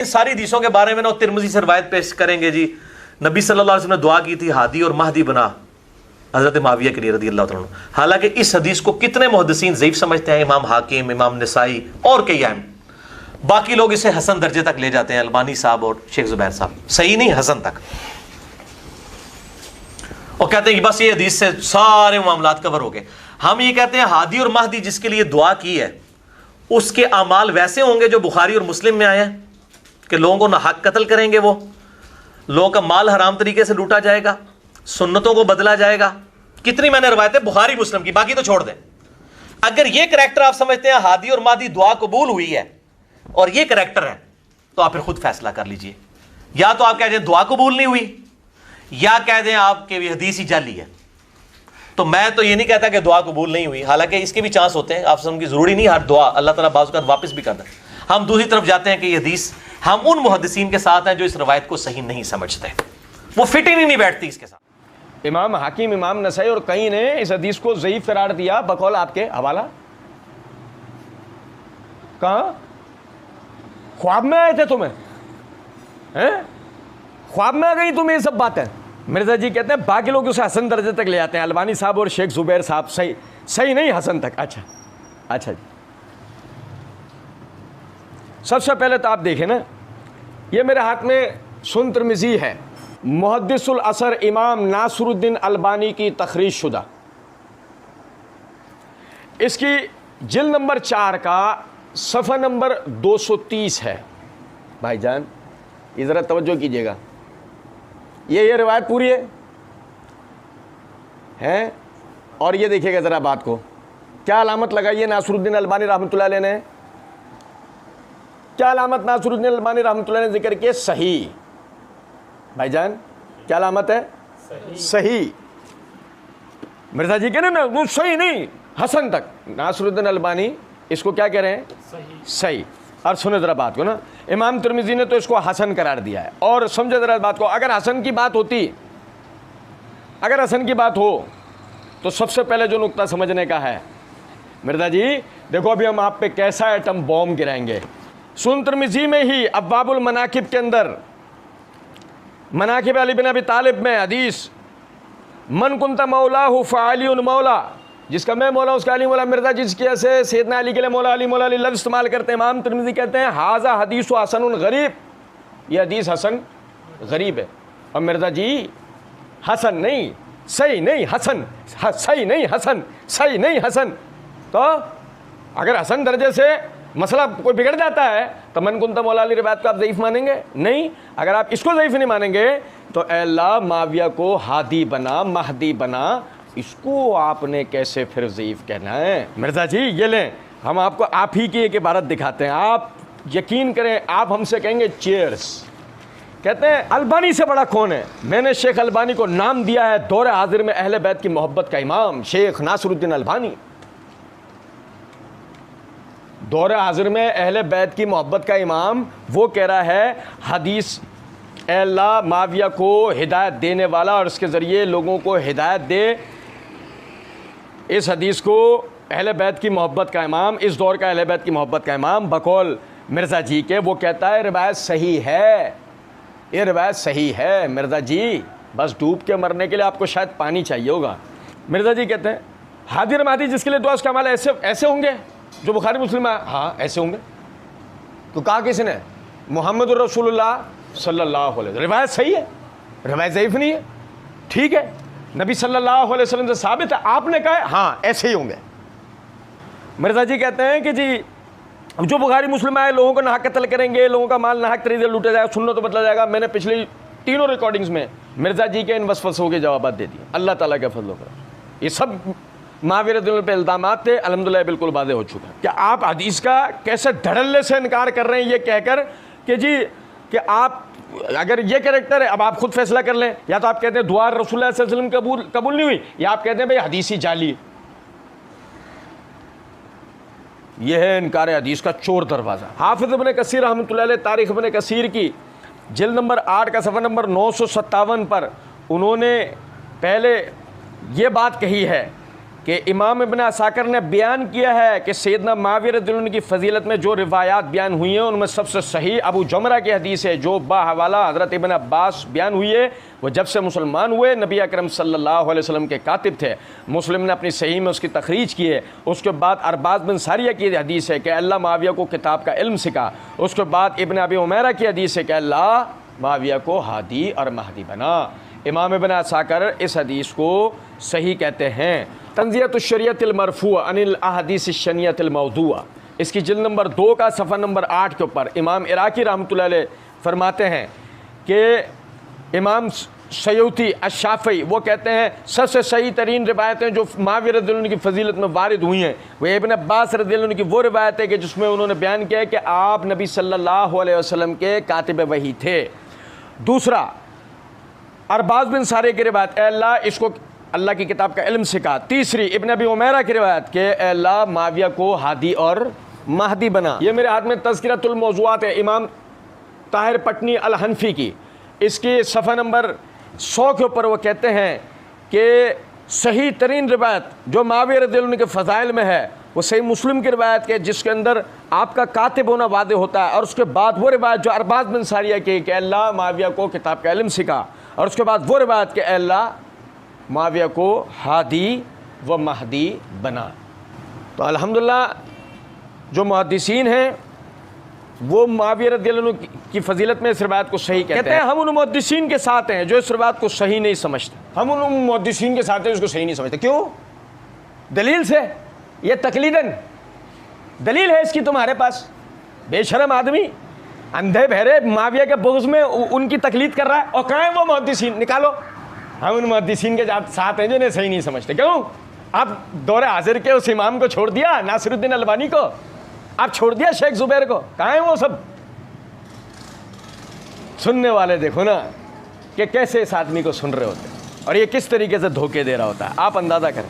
इन सारी हदीसों के बारे में ना तिरमिज़ी से रवायत पेश करेंगे जी, नबी सल्लल्लाहु अलैहि वसल्लम ने दुआ की थी हादी और महदी बना हजरत मुआविया के लिए रज़ी अल्लाह तआला। हालांकि इस हदीस को कितने मुहद्दिसीन ज़ईफ़ समझते हैं, इमाम हाकिम, इमाम नसाई और कई अहम। बाकी लोग इसे हसन दर्जे तक ले जाते हैं, अलबानी साहब और शेख ज़ुबैर साहब, सही नहीं हसन तक, और कहते हैं कि बस ये हदीस से सारे मामलात कवर हो गए। हम ये कहते हैं हादी और महदी जिसके लिए दुआ की है उसके अमाल वैसे होंगे जो बुखारी और मुस्लिम में आए हैं कि लोगों को नाहक कत्ल करेंगे, वो लोगों का माल हराम तरीके से लूटा जाएगा, सुन्नतों को बदला जाएगा। कितनी मैंने रवायतें बुखारी मुस्लिम की, बाकी तो छोड़ दें। अगर ये करैक्टर आप समझते हैं हादी और महदी दुआ कबूल हुई है और ये करैक्टर है, तो आप फिर खुद फैसला कर लीजिए। या तो आप कह दें दुआ कबूल नहीं हुई, या कह दें आपके हदीस ही जाली है। तो मैं तो ये नहीं कहता कि दुआ कबूल नहीं हुई, हालांकि इसके भी चांस होते हैं। आप समझ की जरूरी नहीं हर दुआ अल्लाह ताला बाज़ औक़ात वापस भी करता है। हम दूसरी तरफ जाते हैं कि ये हदीस, हम उन मुहद्दिसीन के साथ हैं जो इस रवायत को सही नहीं समझते, वो फिटिंग ही नहीं बैठती इसके साथ। इमाम हाकिम, इमाम नसाई और कई ने इस हदीस को ज़ईफ़ करार दिया बकौल आपके हवाला। कहाँ ख्वाब में आए थे तुम्हें, हैं? ख्वाब में आ गई तुम्हें ये सब बातें? मिर्जा जी कहते हैं बाकी लोग उसे हसन दर्जे तक ले आते हैं, अलबानी साहब और शेख जुबैर साहब सही नहीं हसन तक। अच्छा जी, सबसे पहले तो आप देखें ना, ये मेरे हाथ में सुन तिर्मिज़ी है, मुहद्दिसुल असर इमाम नासरुद्दीन अलबानी की तखरीज शुदा। इसकी जिल्द नंबर 4 का सफ़ा नंबर 230 है। भाईजान ये ज़रा तवज्जो कीजिएगा, ये रिवायत पूरी है? और ये देखिएगा ज़रा बात को, क्या अलामत लगाई है नासरुद्दीन अलबानी रहमतुल्लाह अलैह ने, क्या अलामत नासरुद्दीन अलबानी रहमतुल्लाह अलैह ने जिक्र किया? सही। भाईजान क्या अलामत है? सही। मिर्जा जी कह रहे ना वो सही नहीं हसन तक, नासरुद्दीन अलबानी इसको क्या कह रहे हैं? सही। और सुने ज़रा बात को ना, इमाम तिर्मिज़ी ने तो इसको हसन करार दिया है। और समझे ज़रा बात को, अगर हसन की बात होती, अगर हसन की बात हो तो सबसे पहले जो नुक्ता समझने का है मिर्जा जी, देखो अभी हम आप पे कैसा एटम बॉम्ब गिराएंगे। सुन तिर्मिज़ी में ही अब्वाबुल मनाकिब के अंदर मनाकिब अली बिन अबी तालिब में हदीस, मन कुंता मौला हु फ़अलियुन मौला, जिसका मैं मौला उसका अली मौला। मिर्जा जी जिसकी ऐसे सैयदना अली के लिए मौला अली मौला अली लफ्ज़ इस्तेमाल करते हैं। इमाम तिर्मिज़ी कहते हैं हाज़ा हदीस हसनुन गरीब, ये हदीस हसन गरीब है। और मिर्जा जी हसन नहीं, सही नहीं हसन, सही नहीं हसन, सही नहीं हसन। तो अगर हसन दर्जे से मसला कोई बिगड़ जाता है तो मन कुंता मौला अली रिवायत को आप ज़ईफ़ मानेंगे? नहीं। अगर आप इसको ज़ईफ़ नहीं मानेंगे तो अल्लाह माविया को हादी बना, महदी बना, इसको आपने कैसे फिर ज़ईफ़ कहना है? मिर्ज़ा जी ये लें, हम आपको आप ही की एक इबारत दिखाते हैं, आप यकीन करें, आप हमसे कहेंगे चीयर्स। कहते हैं अलबानी से बड़ा कौन है? मैंने शेख अलबानी को नाम दिया है दौरे हाजिर में अहले बैत की मोहब्बत का इमाम, शेख नासरुद्दीन अलबानी। दौरे हाजिर में अहले बैत की मोहब्बत का इमाम वो कह रहा है हदीस अल्लाह माविया को हिदायत देने वाला और उसके ज़रिए लोगों को हिदायत दे, इस हदीस को अहले बैत की मोहब्बत का इमाम, इस दौर का अहले बैत की मोहब्बत का इमाम बकौल मिर्ज़ा जी के वो कहता है रिवायत सही है, ये रिवायत सही है। मिर्ज़ा जी बस डूब के मरने के लिए आपको शायद पानी चाहिए होगा। मिर्ज़ा जी कहते हैं हादी और महदी जिसके लिए दुआ उसका अमल ऐसे होंगे जो बुखारी मुस्लिम है। हाँ ऐसे होंगे। तो कहा किसने? मोहम्मद रसूलुल्लाह सल्लल्लाहु अलैहि वसल्लम। रिवायत सही है, रिवायत ज़ईफ़ नहीं है, ठीक है, नबी सल्लल्लाहु अलैहि वसल्लम से साबित है, आपने कहा है हाँ ऐसे ही होंगे। मिर्ज़ा जी कहते हैं कि जी जो बुखारी मुस्लिम आए लोगों को नाहक कत्ल करेंगे, लोगों का माल नाहक तरीके से लूटा जाएगा, सुन्नत तो बदला जाएगा। मैंने पिछली तीनों रिकॉर्डिंग्स में मिर्ज़ा जी के इन वसवसों के जवाब दे दिए, अल्लाह ताला के फजल पर। ये सब माविर दिल पे इल्ज़ामात थे, अल्हम्दुलिल्लाह बिल्कुल वाज़ेह हो चुका है। क्या आप हदीस का कैसे धड़ल्ले से इनकार कर रहे हैं ये कहकर कि जी कि आप अगर ये कैरेक्टर है, अब आप खुद फैसला कर लें। या तो आप कहते हैं दुआ रसूलुल्लाह सल्लल्लाहु अलैहि वसल्लम कबूल नहीं हुई, या आप कहते हैं भाई हदीस ही जाली। ये है इनकार हदीस का चोर दरवाज़ा। हाफिज़ इब्न कसीर रहमतुल्लाह अलैह तारीख़ इब्न कसीर की जिल्द नंबर 8 का सफ़ा नंबर 957 पर उन्होंने पहले ये बात कही है कि इमाम इब्न असाकिर ने बयान किया है कि सैयदना मुआविया रज़ियल्लाहु अन्हु की फ़जीलत में जो रिवायात बयान हुई हैं उनमें सबसे सही अबू जमरा की हदीस है जो बाहवाला हज़रत इब्न अब्बास बयान हुई है। वो जब से मुसलमान हुए नबी अकरम सल्लल्लाहु अलैहि वसल्लम के कातिब थे। मुस्लिम ने अपनी सही में उसकी तखरीज की है। उसके बाद अरबाज़ बिन सारिया की हदीस है कि अल्लाह मुआविया को किताब का इल्म सिखा। उसके बाद इब्न अबी उमैरा की हदीस है कि अल्लाह मुआविया को हादी और महदी बना। इमाम इब्न असाकिर इस हदीस को सही कहते हैं। तंज़ियतुश शरीयतिल मरफ़ूआ अनिल अहादीस शनियतिल मौदूआ, इसकी जिल्द नंबर 2 का सफ़ा नंबर 8 के ऊपर इमाम इराकी रहमतुल्लाह अलैह फरमाते हैं कि इमाम सयूती अश-शाफ़ी वो कहते हैं सबसे सही तरीन रिवायतें जो मुआविया रज़ियल्लाहु अन्हु की फ़जीलत में वारिद हुई हैं वो इब्न अब्बास रज़ियल्लाहु अन्हु की वो रिवायत है कि जिसमें उन्होंने बयान किया है कि आप नबी सल्लल्लाहु अलैहि वसल्लम के कातिब वही थे। दूसरा अरबाज़ बिन सारे की रिवायत, अल्लाह इसको अल्लाह की किताब का इल्म सिखा। तीसरी इब्न अबी उमैरा की रिवायत के अल्लाह मुआविया को हादी और महदी बना। ये मेरे हाथ में तज़किरतुल मौज़ूआत है इमाम ताहिर पटनी अल हनफी की, इसकी सफ़ा नंबर 100 के ऊपर वो कहते हैं कि सही तरीन रिवायत जो मुआविया रज़ियल्लाहु अन्हु के फ़ज़ाइल में है वो सही मुस्लिम की रिवायत के जिसके अंदर आपका कातिब होना वादे होता है। और उसके बाद वो रिवायत जो अरबाज़ बिन सारिया की कि अल्लाह मुआविया को किताब का इल्म सिखा। और उसके बाद वो रिवायत के अल्लाह मुआविया को हादी व महदी बना। तो अल्हम्दुलिल्लाह जो मुहद्दिसीन हैं वो मुआविया रज़ियल्लाहु अन्हु की फ़जीलत में इस रिवायत को सही कहते हैं। हम उन मुहद्दिसीन के साथ हैं जो इस रिवायत को सही नहीं समझते। हम उन मुहद्दिसीन के साथ हैं जिसको सही नहीं समझते। क्यों? दलील से। ये तकलीदन दलील है इसकी तुम्हारे पास। बेशरम आदमी अंधे बहरे मुआविया के बुग़्ज़ में उनकी तकलीद कर रहा है। और कहाँ है वो मुहद्दिसीन? निकालो। हम उन मुहद्दिसीन के साथ हैं जो इन्हें सही नहीं समझते। क्यों? आप दौरे हाजिर के उस इमाम को छोड़ दिया, नासिरुद्दीन अलबानी को, आप छोड़ दिया शेख जुबैर को। कहाँ है वो सब? सुनने वाले देखो ना कि कैसे इस आदमी को सुन रहे होते और ये किस तरीके से धोखे दे रहा होता है, आप अंदाज़ा करें।